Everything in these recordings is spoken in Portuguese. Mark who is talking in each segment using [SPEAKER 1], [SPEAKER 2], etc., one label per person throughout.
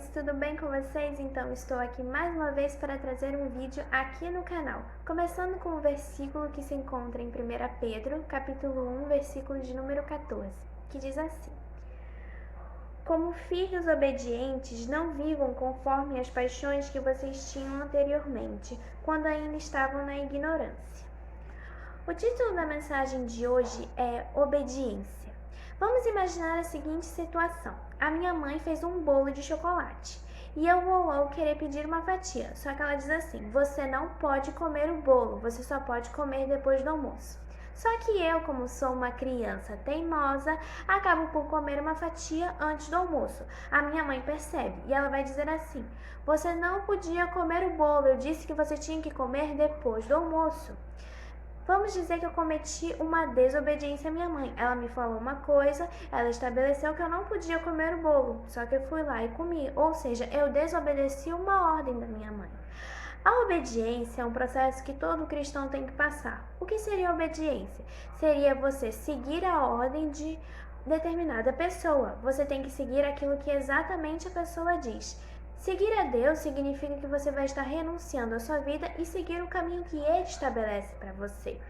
[SPEAKER 1] jovens, tudo bem com vocês? Então estou aqui mais uma vez para trazer um vídeo aqui no canal, começando com o versículo que se encontra em 1 Pedro, capítulo 1, versículo de número 14, que diz assim: Como filhos obedientes, não vivam conforme as paixões que vocês tinham anteriormente, quando ainda estavam na ignorância. O título da mensagem de hoje é Obediência. Vamos imaginar a seguinte situação. A minha mãe fez um bolo de chocolate e eu vou querer pedir uma fatia. Só que ela diz assim, você não pode comer o bolo, você só pode comer depois do almoço. Só que eu, como sou uma criança teimosa, acabo por comer uma fatia antes do almoço. A minha mãe percebe e ela vai dizer assim, você não podia comer o bolo, eu disse que você tinha que comer depois do almoço. Vamos dizer que eu cometi uma desobediência à minha mãe. Ela me falou uma coisa, ela estabeleceu que eu não podia comer o bolo, só que eu fui lá e comi. Ou seja, eu desobedeci uma ordem da minha mãe. A obediência é um processo que todo cristão tem que passar. O que seria obediência? Seria você seguir a ordem de determinada pessoa. Você tem que seguir aquilo que exatamente a pessoa diz. Seguir a Deus significa que você vai estar renunciando à sua vida e seguir o caminho que Ele estabelece para você.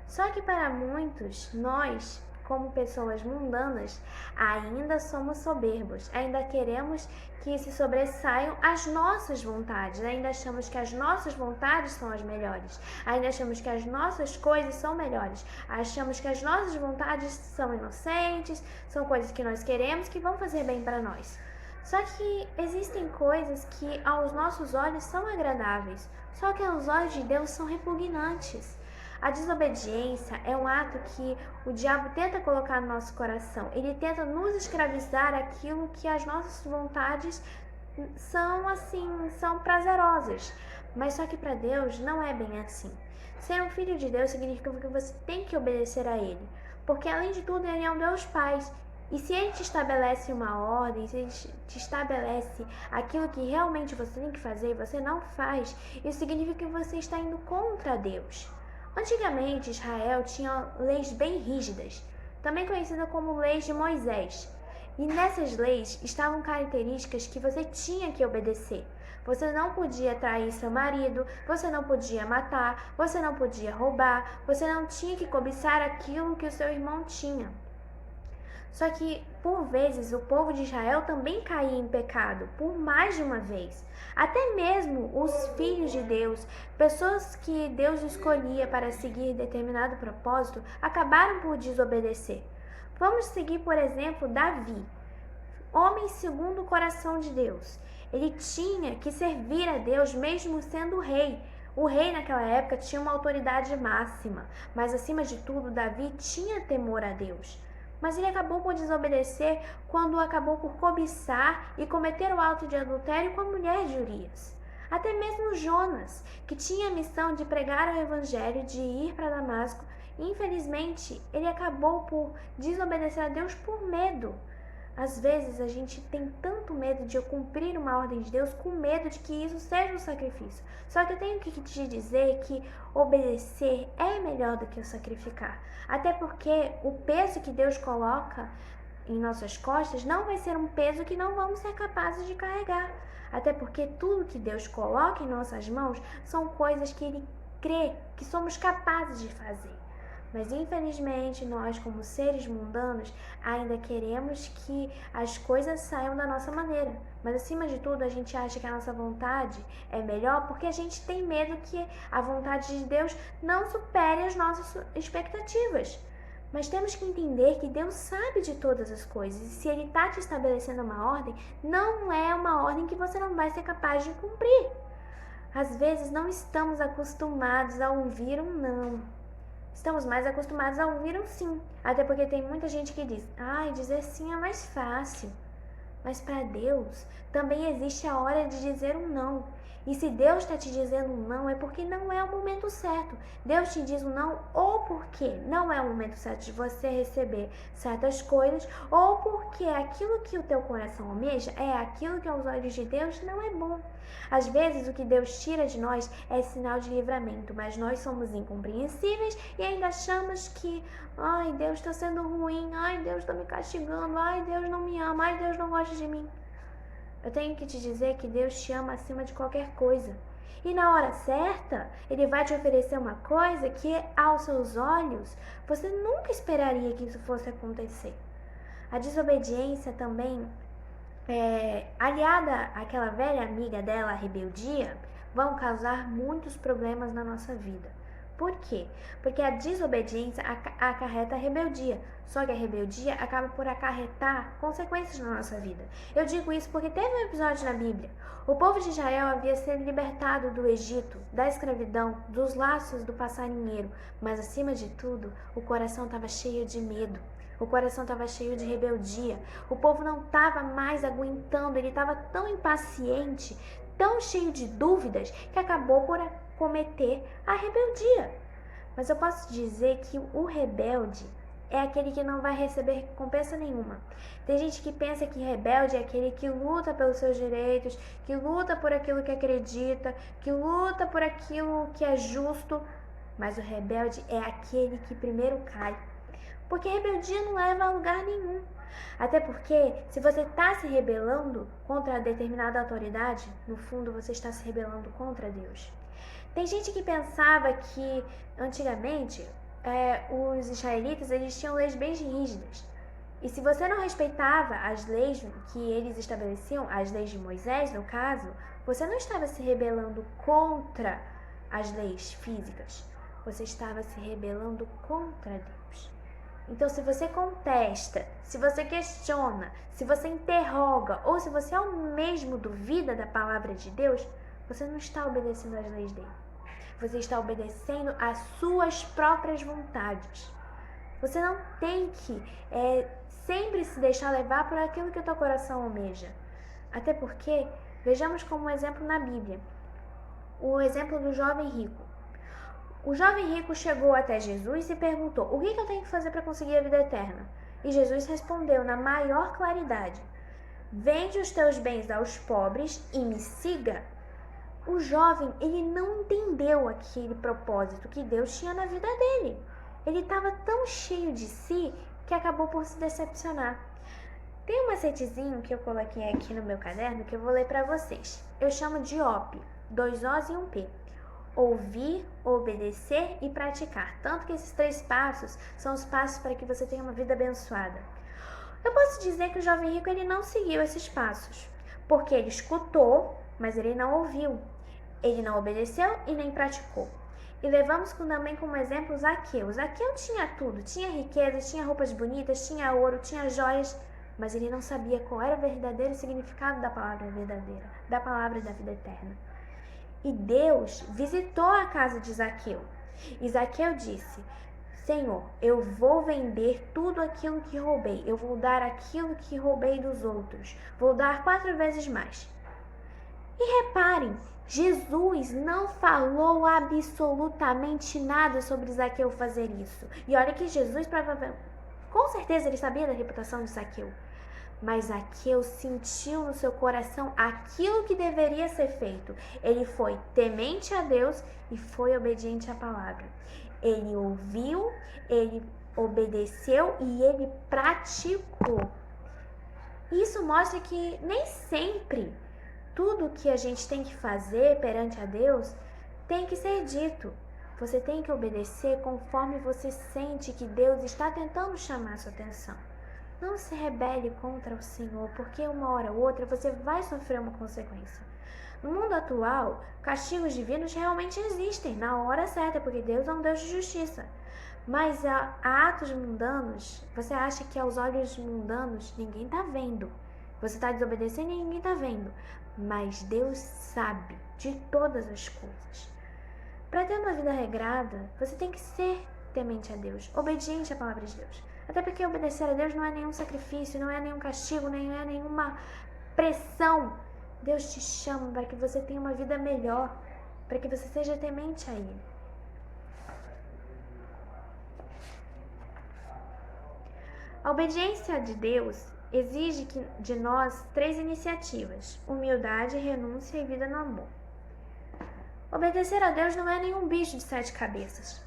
[SPEAKER 1] Só que para muitos, nós, como pessoas mundanas, ainda somos soberbos, ainda queremos que se sobressaiam as nossas vontades, ainda achamos que as nossas vontades são as melhores, ainda achamos que as nossas coisas são melhores, achamos que as nossas vontades são inocentes, são coisas que nós queremos que vão fazer bem para nós. Só que existem coisas que aos nossos olhos são agradáveis, só que aos olhos de Deus são repugnantes. A desobediência é um ato que o diabo tenta colocar no nosso coração. Ele tenta nos escravizar aquilo que as nossas vontades são prazerosas. Mas só que para Deus não é bem assim. Ser um filho de Deus significa que você tem que obedecer a Ele. Porque além de tudo, Ele é um Deus Pai. E se Ele te estabelece uma ordem, se Ele te estabelece aquilo que realmente você tem que fazer e você não faz, isso significa que você está indo contra Deus. Antigamente, Israel tinha leis bem rígidas, também conhecidas como leis de Moisés. E nessas leis estavam características que você tinha que obedecer. Você não podia trair seu marido, você não podia matar, você não podia roubar, você não tinha que cobiçar aquilo que o seu irmão tinha. Só que, por vezes, o povo de Israel também caía em pecado, por mais de uma vez. Até mesmo os filhos de Deus, pessoas que Deus escolhia para seguir determinado propósito, acabaram por desobedecer. Vamos seguir, por exemplo, Davi, homem segundo o coração de Deus. Ele tinha que servir a Deus mesmo sendo rei. O rei naquela época tinha uma autoridade máxima, mas acima de tudo, Davi tinha temor a Deus. Mas ele acabou por desobedecer quando acabou por cobiçar e cometer o ato de adultério com a mulher de Urias. Até mesmo Jonas, que tinha a missão de pregar o evangelho, de ir para Damasco, infelizmente ele acabou por desobedecer a Deus por medo. Às vezes a gente tem tanto medo de cumprir uma ordem de Deus com medo de que isso seja um sacrifício. Só que eu tenho que te dizer que obedecer é melhor do que o sacrificar. Até porque o peso que Deus coloca em nossas costas não vai ser um peso que não vamos ser capazes de carregar. Até porque tudo que Deus coloca em nossas mãos são coisas que Ele crê que somos capazes de fazer. Mas infelizmente nós, como seres mundanos, ainda queremos que as coisas saiam da nossa maneira. Mas acima de tudo, a gente acha que a nossa vontade é melhor porque a gente tem medo que a vontade de Deus não supere as nossas expectativas. Mas temos que entender que Deus sabe de todas as coisas. E se Ele está te estabelecendo uma ordem, não é uma ordem que você não vai ser capaz de cumprir. Às vezes não estamos acostumados a ouvir um não. Estamos mais acostumados a ouvir um sim. Até porque tem muita gente que diz, dizer sim é mais fácil. Mas para Deus também existe a hora de dizer um não. E se Deus está te dizendo um não, é porque não é o momento certo. Deus te diz um não ou porque não é o momento certo de você receber certas coisas, ou porque aquilo que o teu coração almeja é aquilo que aos olhos de Deus não é bom. Às vezes o que Deus tira de nós é sinal de livramento, mas nós somos incompreensíveis e ainda achamos que Deus está sendo ruim, Deus está me castigando, Deus não me ama, Deus não gosta de mim. eu tenho que te dizer que Deus te ama acima de qualquer coisa. E na hora certa, Ele vai te oferecer uma coisa que, aos seus olhos, você nunca esperaria que isso fosse acontecer. A desobediência também, aliada àquela velha amiga dela, a rebeldia, vão causar muitos problemas na nossa vida. Por quê? Porque a desobediência acarreta a rebeldia, só que a rebeldia acaba por acarretar consequências na nossa vida. Eu digo isso porque teve um episódio na Bíblia. O povo de Israel havia sido libertado do Egito, da escravidão, dos laços do passarinheiro, mas acima de tudo, o coração estava cheio de medo. O coração estava cheio de rebeldia. O povo não estava mais aguentando, ele estava tão impaciente, tão cheio de dúvidas, que acabou por cometer a rebeldia. Mas eu posso dizer que o rebelde é aquele que não vai receber recompensa nenhuma. Tem gente que pensa que rebelde é aquele que luta pelos seus direitos, que luta por aquilo que acredita, que luta por aquilo que é justo, mas o rebelde é aquele que primeiro cai. Porque rebeldia não leva a lugar nenhum. Até porque, se você está se rebelando contra determinada autoridade, no fundo você está se rebelando contra Deus. Tem gente que pensava que, antigamente, os israelitas eles tinham leis bem rígidas. E se você não respeitava as leis que eles estabeleciam, as leis de Moisés, no caso, você não estava se rebelando contra as leis físicas. Você estava se rebelando contra Deus. Então, se você contesta, se você questiona, se você interroga ou se você ao mesmo duvida da palavra de Deus, você não está obedecendo às leis dele. Você está obedecendo às suas próprias vontades. Você não tem que sempre se deixar levar por aquilo que o teu coração almeja. Até porque, vejamos como um exemplo na Bíblia, o exemplo do jovem rico. O jovem rico chegou até Jesus e perguntou: o que eu tenho que fazer para conseguir a vida eterna? E Jesus respondeu na maior claridade: vende os teus bens aos pobres e me siga. O jovem, ele não entendeu aquele propósito que Deus tinha na vida dele. Ele estava tão cheio de si que acabou por se decepcionar. Tem um macetezinho que eu coloquei aqui no meu caderno que eu vou ler para vocês. Eu chamo de OP, 2 Os e um P. Ouvir, obedecer e praticar. Tanto que esses 3 passos são os passos para que você tenha uma vida abençoada. Eu posso dizer que o jovem rico ele não seguiu esses passos, porque ele escutou, mas ele não ouviu. Ele não obedeceu e nem praticou. E levamos também como exemplo Zaqueu. Zaqueu tinha tudo, tinha riqueza, tinha roupas bonitas, tinha ouro, tinha joias, mas ele não sabia qual era o verdadeiro significado da palavra verdadeira, da palavra da vida eterna. E Deus visitou a casa de Zaqueu. E Zaqueu disse: Senhor, eu vou vender tudo aquilo que roubei. Eu vou dar aquilo que roubei dos outros. Vou dar 4 vezes mais. E reparem, Jesus não falou absolutamente nada sobre Zaqueu fazer isso. E olha que Jesus, com certeza, ele sabia da reputação de Zaqueu. Mas Zaqueu sentiu no seu coração aquilo que deveria ser feito. Ele foi temente a Deus e foi obediente à palavra. Ele ouviu, ele obedeceu e ele praticou. Isso mostra que nem sempre tudo que a gente tem que fazer perante a Deus tem que ser dito. Você tem que obedecer conforme você sente que Deus está tentando chamar a sua atenção. Não se rebele contra o Senhor, porque uma hora ou outra você vai sofrer uma consequência. No mundo atual, castigos divinos realmente existem na hora certa, porque Deus é um Deus de justiça. Mas há atos mundanos, você acha que aos olhos mundanos ninguém está vendo. Você está desobedecendo e ninguém está vendo. Mas Deus sabe de todas as coisas. Para ter uma vida regrada, você tem que ser temente a Deus, obediente à palavra de Deus. Até porque obedecer a Deus não é nenhum sacrifício, não é nenhum castigo, nem é nenhuma pressão. Deus te chama para que você tenha uma vida melhor, para que você seja temente a Ele. A obediência de Deus exige de nós 3 iniciativas: humildade, renúncia e vida no amor. Obedecer a Deus não é nenhum bicho de 7 cabeças.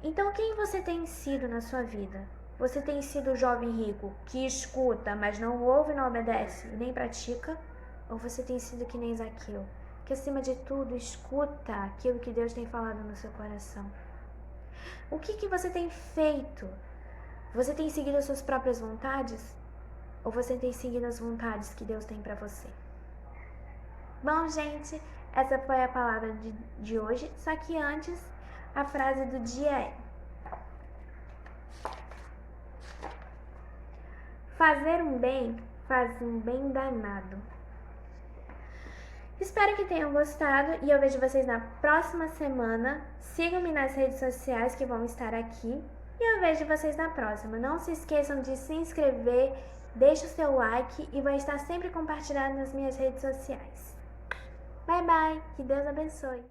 [SPEAKER 1] Então, quem você tem sido na sua vida? Você tem sido o jovem rico que escuta, mas não ouve, não obedece e nem pratica? Ou você tem sido que nem Zaqueu, que acima de tudo escuta aquilo que Deus tem falado no seu coração? O que você tem feito? Você tem seguido as suas próprias vontades? Ou você tem seguido as vontades que Deus tem para você? Bom, gente, essa foi a palavra de hoje, só que antes, a frase do dia é: fazer um bem faz um bem danado. Espero que tenham gostado e eu vejo vocês na próxima semana. Sigam-me nas redes sociais que vão estar aqui e eu vejo vocês na próxima. Não se esqueçam de se inscrever, deixe o seu like e vai estar sempre compartilhado nas minhas redes sociais. Bye, bye. Que Deus abençoe.